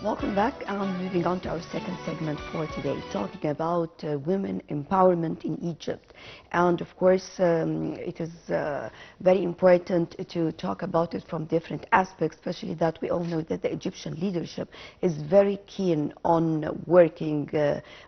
Welcome back. Moving on to our second segment for today, talking about women empowerment in Egypt. And of course, it is very important to talk about it from different aspects, especially that we all know that the Egyptian leadership is very keen on working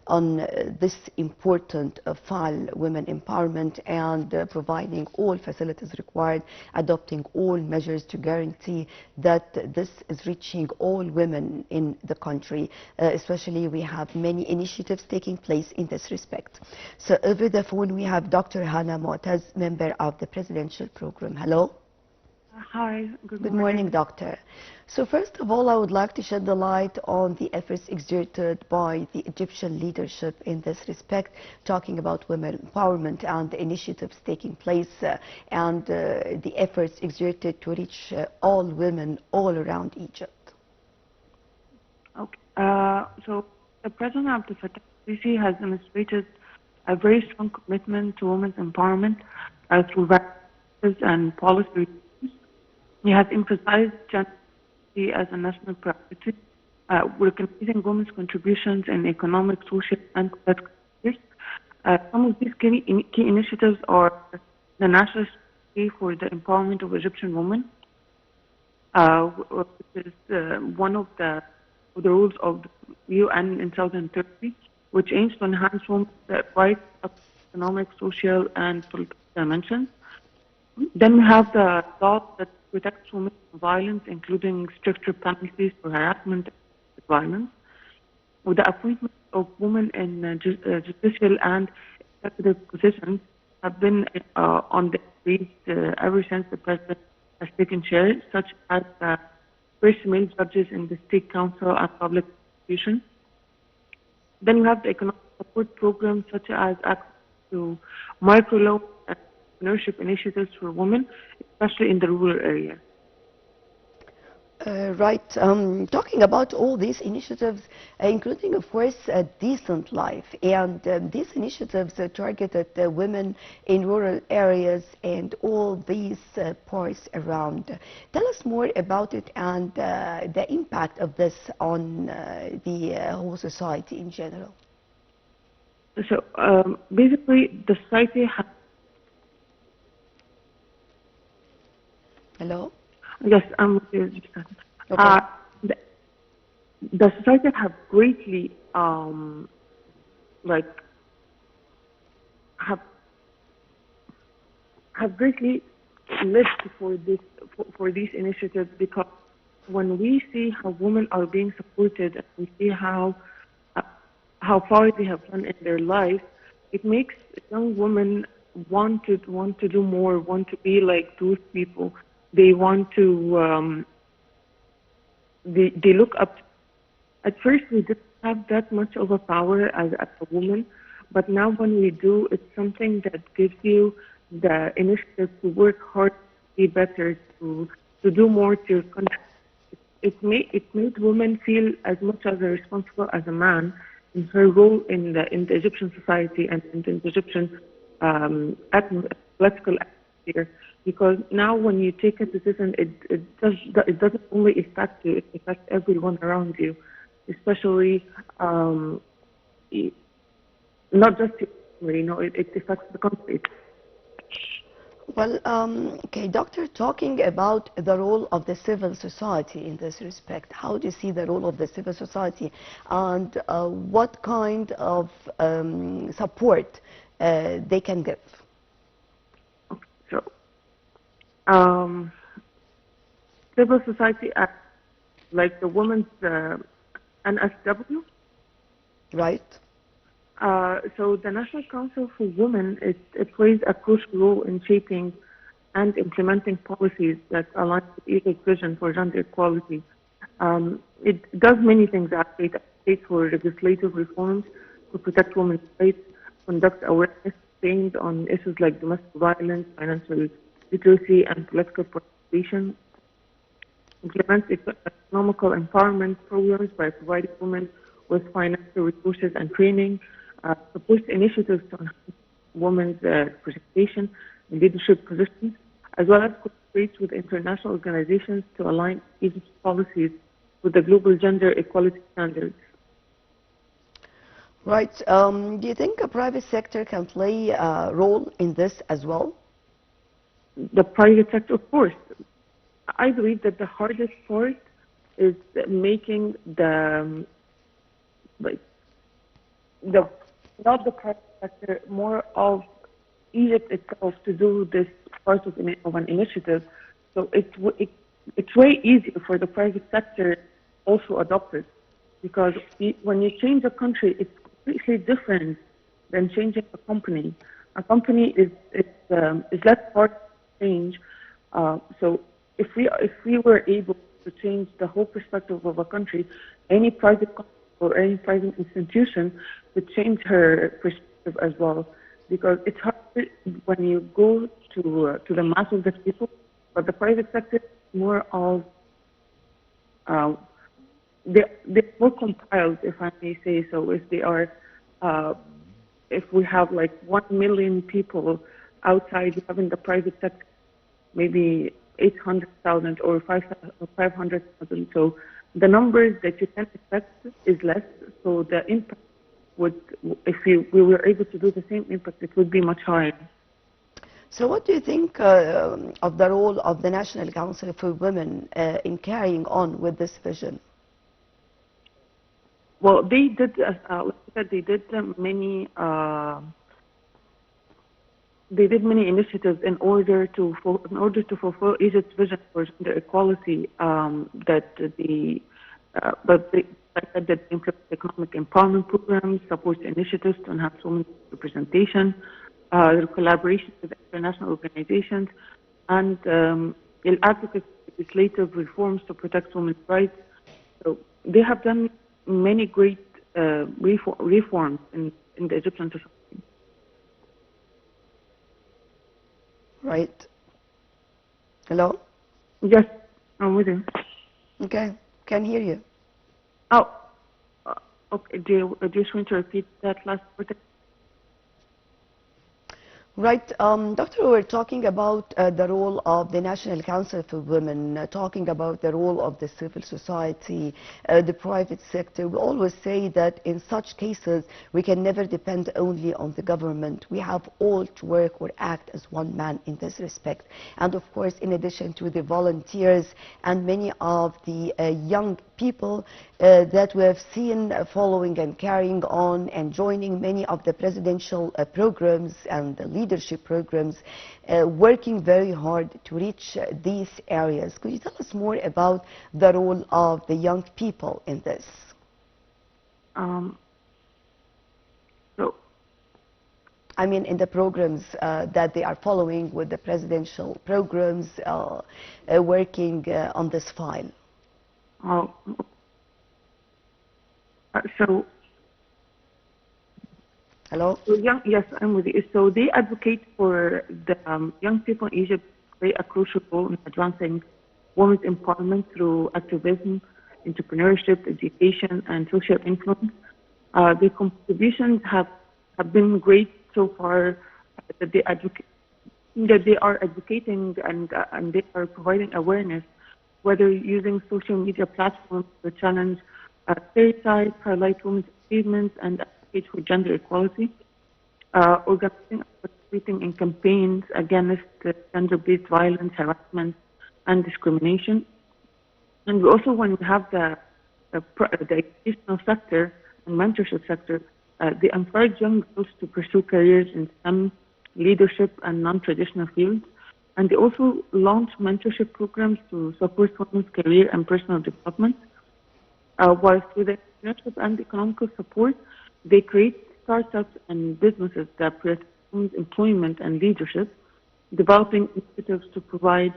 on this important file, women empowerment, and providing all facilities required, adopting all measures to guarantee that this is reaching all women in the country. Especially we have many initiatives taking place in this respect. So over the phone we have Dr. Hanaa Moataz, member of the presidential program. Hello. Hi, Good morning, doctor. So first of all, I would like to shed the light on the efforts exerted by the Egyptian leadership in this respect, talking about women empowerment and the initiatives taking place and the efforts exerted to reach all women all around Egypt. Okay. So the President Abdel Fattah al-Sisi has demonstrated a very strong commitment to women's empowerment through various and policy. He has emphasized gender equality as a national priority, recognizing women's contributions in economic, social, and political spheres. Some of these key initiatives are the National Strategy for the Empowerment of Egyptian Women, which is one of the rules of the UN in 2030, which aims to enhance women's rights of economic, social, and political dimensions. Then we have the law that protects women from violence, including stricter penalties for harassment and violence. With the appointment of women in judicial and executive positions have been on the increase ever since the president has taken share, such as first male judges in the State Council and public institutions. Then we have the economic support programs such as access to microloans and entrepreneurship initiatives for women, especially in the rural areas. Right. Talking about all these initiatives, including, of course, a decent life, and these initiatives targeted women in rural areas and all these parts around. Tell us more about it and the impact of this on the whole society in general. So basically, the society has... Hello? Yes, I'm with you. Okay. The society have greatly have greatly lived for these initiatives, because when we see how women are being supported and we see how far they have done in their life, it makes young women want to do more, want to be like those people. They want to, they look up. At first, we didn't have that much of a power as a woman, but now when we do, it's something that gives you the initiative to work hard, to be better, to do more to your country. It made women feel as much as responsible as a man in her role in the Egyptian society and in the Egyptian political atmosphere. Because now when you take a decision, it doesn't only affect you, it affects everyone around you, especially not just you, it affects the country. Well, okay, Doctor, talking about the role of the civil society in this respect, how do you see the role of the civil society, and what kind of support they can give? So, civil society acts like the women's NSW. Right. So the National Council for Women, it plays a crucial role in shaping and implementing policies that align with EGA's vision for gender equality. It does many things. Advocates for legislative reforms to protect women's rights, conduct awareness campaigns on issues like domestic violence, financial literacy, and political participation, implements economical empowerment programs by providing women with financial resources and training, supports initiatives to enhance women's representation in leadership positions, as well as cooperates with international organizations to align Egypt's policies with the global gender equality standards. Right. Do you think a private sector can play a role in this as well? The private sector, of course. I believe that the hardest part is making like the not the private sector, more of Egypt itself to do this part of an initiative. So it's way easier for the private sector also adopt it, because when you change a country, it's completely different than changing a company. A company is less hard to change. So if we were able to change the whole perspective of a country, any private company or any private institution could change her perspective as well. Because it's hard when you go to the mass of the people, but the private sector is more of they're more compiled, if I may say so. If we have like 1 million people outside having the private sector, maybe 800,000 or 500,000. So the numbers that you can expect is less. So the impact would, if we were able to do the same impact, it would be much higher. So what do you think of the role of the National Council for Women in carrying on with this vision? Well, they did, like I said, they did many initiatives in order to fulfill Egypt's vision for gender equality. Like I said, that implement economic empowerment programs, support initiatives to enhance women's representation, collaboration with international organizations, and advocate legislative reforms to protect women's rights. So they have done many great reforms in the Egyptian society. Right. Hello? Yes, I'm with you. Okay, can hear you. Oh, okay. Do you just want to repeat that last part? Right. Doctor, we're talking about the role of the National Council for Women, talking about the role of the civil society, the private sector. We always say that in such cases, we can never depend only on the government. We have all to work or act as one man in this respect. And of course, in addition to the volunteers and many of the young people that we have seen following and carrying on and joining many of the presidential programs and the leadership programs, working very hard to reach these areas. Could you tell us more about the role of the young people in this? I mean, in the programs that they are following with the presidential programs, working on this file. So, hello? So yes, I'm with you. So they advocate for the young people in Egypt to play a crucial role in advancing women's empowerment through activism, entrepreneurship, education, and social influence. Their contributions have been great so far. That they are advocating and they are providing awareness, whether using social media platforms to challenge stereotypes, highlight women's achievements, and advocate for gender equality, organizing and participating in campaigns against gender-based violence, harassment, and discrimination. And we also, when we have the educational sector and mentorship sector, they encourage young girls to pursue careers in STEM, leadership, and non-traditional fields. And they also launch mentorship programs to support women's career and personal development. Whilst with the entrepreneurship and economical support, they create startups and businesses that promote women's employment and leadership, developing initiatives to provide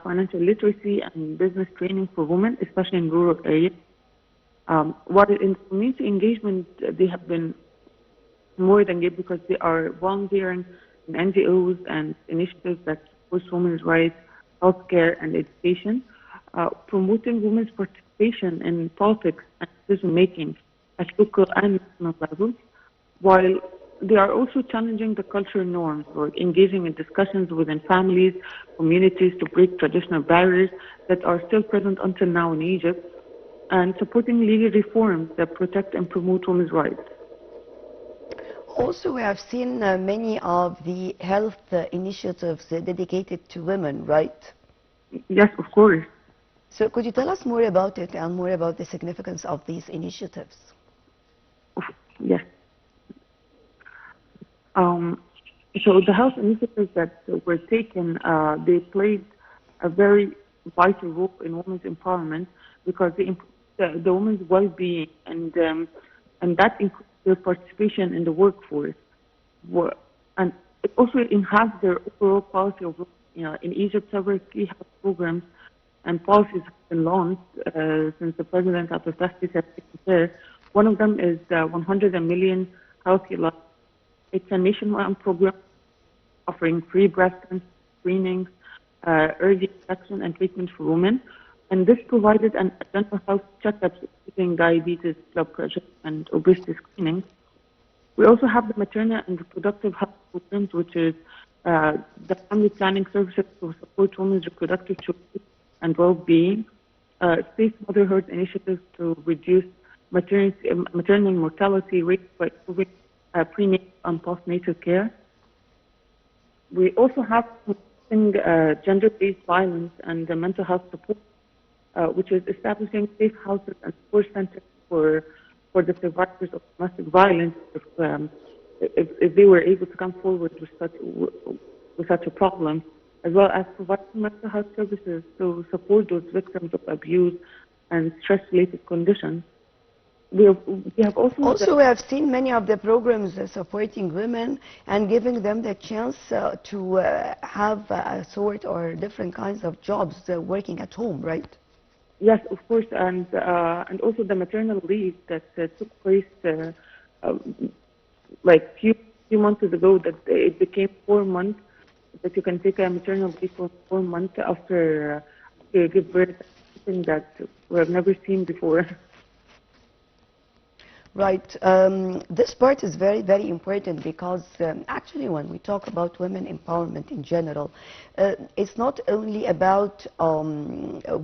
financial literacy and business training for women, especially in rural areas. While in community engagement, they have been more than good because they are volunteering in NGOs and initiatives that support women's rights, healthcare, and education, promoting women's participation in politics and decision-making at local and national levels, while they are also challenging the cultural norms or engaging in discussions within families, communities to break traditional barriers that are still present until now in Egypt. and supporting legal reforms that protect and promote women's rights. Also, we have seen many of the health initiatives dedicated to women, right? Yes, of course. So could you tell us more about it and more about the significance of these initiatives? Yes. So the health initiatives that were taken, they played a very vital role in women's empowerment because they improved the women's well-being and that includes their participation in the workforce. And it also enhanced their overall quality of life. In Egypt, several key health programs and policies have been launched since the President Abdel has taken care. One of them is the 100 million healthy life. It's a nationwide program offering free breast cancer screenings, early detection and treatment for women. And this provided an general health checkups, including diabetes, blood pressure, and obesity screening. We also have the maternal and reproductive health programs, which is the family planning services to support women's reproductive choices and well-being, safe motherhood initiatives to reduce maternal mortality rates by improving prenatal and postnatal care. We also have gender-based violence and mental health support, which is establishing safe houses and support centers for the survivors of domestic violence if they were able to come forward with such a problem, as well as providing mental health services to support those victims of abuse and stress-related conditions. We have also we have seen many of the programs supporting women and giving them the chance to have a sort or different kinds of jobs working at home, right? Yes, of course, and also the maternal leave that took place like few months ago. That it became 4 months that you can take a maternal leave for 4 months after you give birth. Something that we have never seen before. Right. This part is very, very important because actually when we talk about women empowerment in general, it's not only about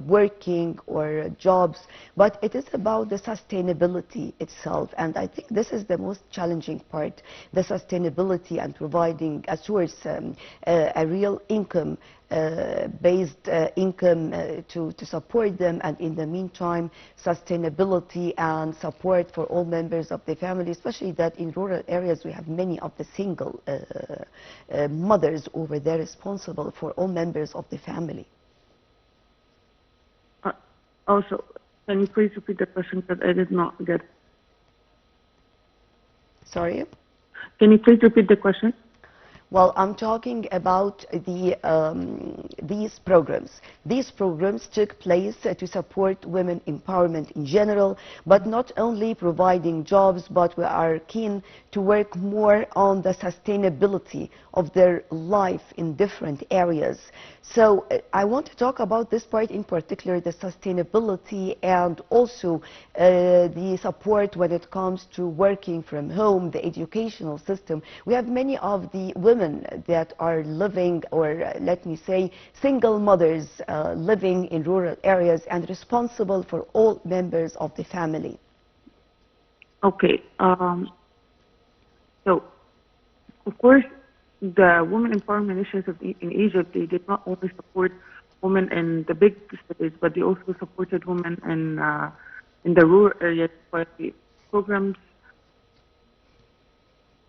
working or jobs, but it is about the sustainability itself. And I think this is the most challenging part, the sustainability and providing a source, a real income based income to support them, and in the meantime sustainability and support for all members of the family, especially that in rural areas we have many of the single mothers over there responsible for all members of the family. Also, can you please repeat the question because I did not get it? Sorry? Can you please repeat the question? Well, I'm talking about these programs. These programs took place to support women empowerment in general, but not only providing jobs, but we are keen to work more on the sustainability of their life in different areas. So I want to talk about this part in particular, the sustainability and also the support when it comes to working from home, the educational system. We have many of the women that are living, or let me say, single mothers living in rural areas and responsible for all members of the family. Okay. So, of course, the Women Empowerment Initiative in Egypt, they did not only support women in the big cities, but they also supported women in the rural areas by programs.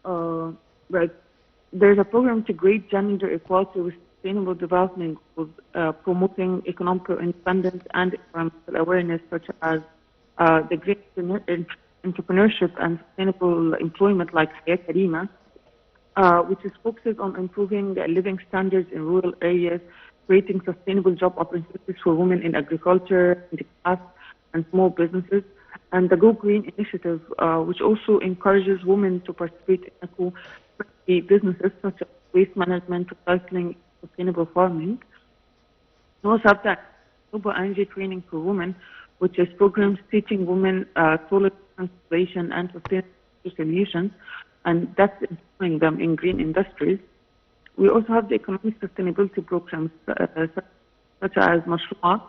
Like there's a program to create gender equality with sustainable development goals, promoting economic independence and environmental awareness, such as the green entrepreneurship and sustainable employment like Hayat Karima, which is focused on improving living standards in rural areas, creating sustainable job opportunities for women in agriculture, in the crafts, and small businesses. And the Go Green initiative, which also encourages women to participate in eco-friendly businesses such as waste management, recycling, sustainable farming. We also have that global energy training for women, which is programs teaching women solar installation and sustainable solutions, and that's employing them in green industries. We also have the economic sustainability programs such as Mashru'ak,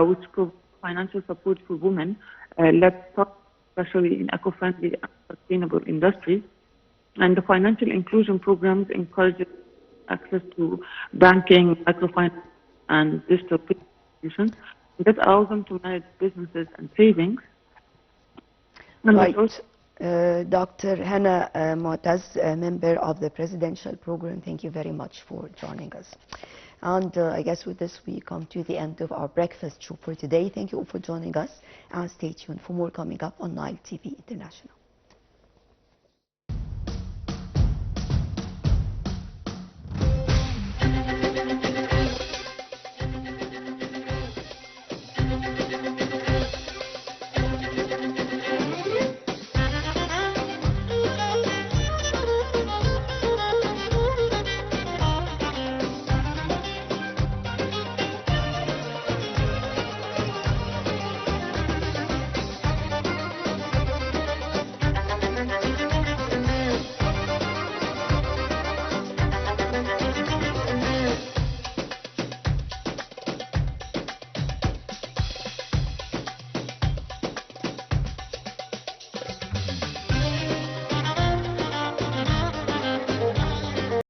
which provide financial support for women, especially in eco-friendly and sustainable industries. And the financial inclusion programs encourage access to banking, microfinance, and digital solutions. That allows them to manage businesses and savings. And Right. Dr. Hanaa Moataz, a member of the presidential program, thank you very much for joining us. And I guess with this we come to the end of our breakfast show for today. Thank you all for joining us, and stay tuned for more coming up on Nile TV International.